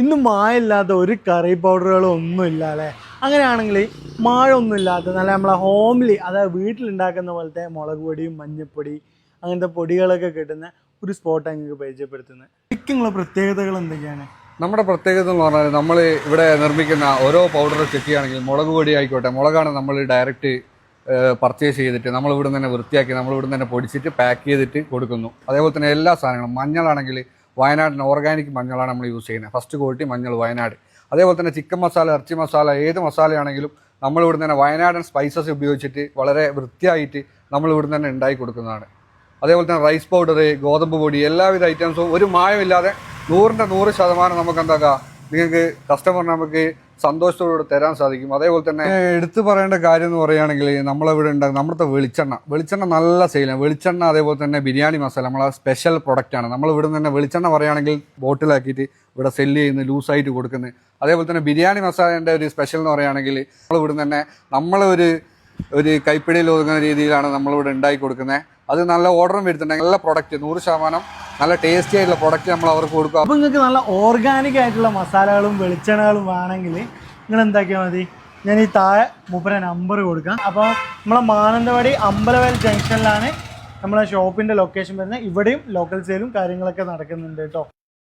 ഇന്ന് മായമില്ലാത്ത ഒരു കറി പൗഡറുകളും ഒന്നുമില്ല അല്ലേ? അങ്ങനെയാണെങ്കിൽ മാഴ ഒന്നുമില്ലാത്ത നല്ല നമ്മളെ ഹോംലി, അതായത് വീട്ടിലുണ്ടാക്കുന്ന പോലത്തെ മുളക് പൊടിയും മഞ്ഞൾപ്പൊടി അങ്ങനത്തെ പൊടികളൊക്കെ കിട്ടുന്ന ഒരു സ്പോട്ടാണ് നിങ്ങൾക്ക് പരിചയപ്പെടുത്തുന്നത്. ശരിക്കുള്ള പ്രത്യേകതകൾ എന്തൊക്കെയാണ്? നമ്മുടെ പ്രത്യേകത എന്ന് പറഞ്ഞാൽ നമ്മൾ ഇവിടെ നിർമ്മിക്കുന്ന ഓരോ പൗഡർ ചെക്ക് ചെയ്യുകയാണെങ്കിൽ മുളക് പൊടി ആയിക്കോട്ടെ, മുളകാണ് നമ്മൾ ഡയറക്റ്റ് പർച്ചേസ് ചെയ്തിട്ട് നമ്മൾ ഇവിടെ തന്നെ വൃത്തിയാക്കി നമ്മൾ ഇവിടെ തന്നെ പൊടിച്ചിട്ട് പാക്ക് ചെയ്തിട്ട് കൊടുക്കുന്നു. അതേപോലെ തന്നെ എല്ലാ സാധനങ്ങളും, മഞ്ഞളാണെങ്കിൽ വയനാടിന് ഓർഗാനിക് മഞ്ഞളാണ് നമ്മൾ യൂസ് ചെയ്യുന്നത്, ഫസ്റ്റ് ക്വാളിറ്റി മഞ്ഞൾ വയനാട്. അതേപോലെ തന്നെ ചിക്കൻ മസാല, ഇറച്ചി മസാല, ഏത് മസാലയാണെങ്കിലും നമ്മൾ ഇവിടെ തന്നെ വയനാടൻ സ്പൈസസ് ഉപയോഗിച്ചിട്ട് വളരെ വൃത്തിയായിട്ട് നമ്മൾ ഇവിടെ തന്നെ ഉണ്ടാക്കി കൊടുക്കുന്നതാണ്. അതേപോലെ തന്നെ റൈസ് പൗഡർ, ഗോതമ്പ് പൊടി, എല്ലാവിധ ഐറ്റംസും ഒരു മായമില്ലാതെ 100% നമുക്ക് എന്താക്കാം, നിങ്ങൾക്ക് കസ്റ്റമറിന് നമുക്ക് സന്തോഷത്തോടുകൂടി തരാൻ സാധിക്കും. അതേപോലെ തന്നെ എടുത്തു പറയേണ്ട കാര്യം എന്ന് പറയുകയാണെങ്കിൽ നമ്മളിവിടെ ഉണ്ടാകും നമ്മുടെ വെളിച്ചെണ്ണ നല്ല സെയിലാണ്. വെളിച്ചെണ്ണ അതേപോലെ തന്നെ ബിരിയാണി മസാല നമ്മളെ സ്പെഷ്യൽ പ്രൊഡക്റ്റാണ്. നമ്മൾ ഇവിടെ തന്നെ വെളിച്ചെണ്ണ പറയുകയാണെങ്കിൽ ബോട്ടിലാക്കിയിട്ട് ഇവിടെ സെല്ല് ചെയ്യുന്നു, ലൂസായിട്ട് കൊടുക്കുന്നത്. അതേപോലെ തന്നെ ബിരിയാണി മസാലേൻ്റെ ഒരു സ്പെഷ്യൽ എന്ന് പറയുകയാണെങ്കിൽ നമ്മളിവിടെ തന്നെ ഒരു കൈപ്പിടിയിൽ ഒതുങ്ങുന്ന രീതിയിലാണ് നമ്മളിവിടെ ഉണ്ടാക്കി കൊടുക്കുന്നത്. അത് നല്ല ഓർഡറും വരുത്തുന്നുണ്ട്. നല്ല പ്രൊഡക്റ്റ് 100% നല്ല ടേസ്റ്റി ആയിട്ടുള്ള പ്രൊഡക്റ്റ് നമ്മൾ അവർക്ക് കൊടുക്കുക. അപ്പോൾ നിങ്ങൾക്ക് നല്ല ഓർഗാനിക് ആയിട്ടുള്ള മസാലകളും വെളിച്ചെണ്ണകളും വേണമെങ്കിൽ നിങ്ങൾ എന്താക്കിയാൽ മതി, ഞാൻ ഈ താഴെ മൂപ്പരെ നമ്പർ കൊടുക്കാം. അപ്പോൾ നമ്മളെ മാനന്തവാടി അമ്പലവയൽ ജംഗ്ഷനിലാണ് നമ്മളെ ഷോപ്പിൻ്റെ ലൊക്കേഷൻ വരുന്നത്. ഇവിടെയും ലോക്കൽ സെയിലും കാര്യങ്ങളൊക്കെ നടക്കുന്നുണ്ട് കേട്ടോ.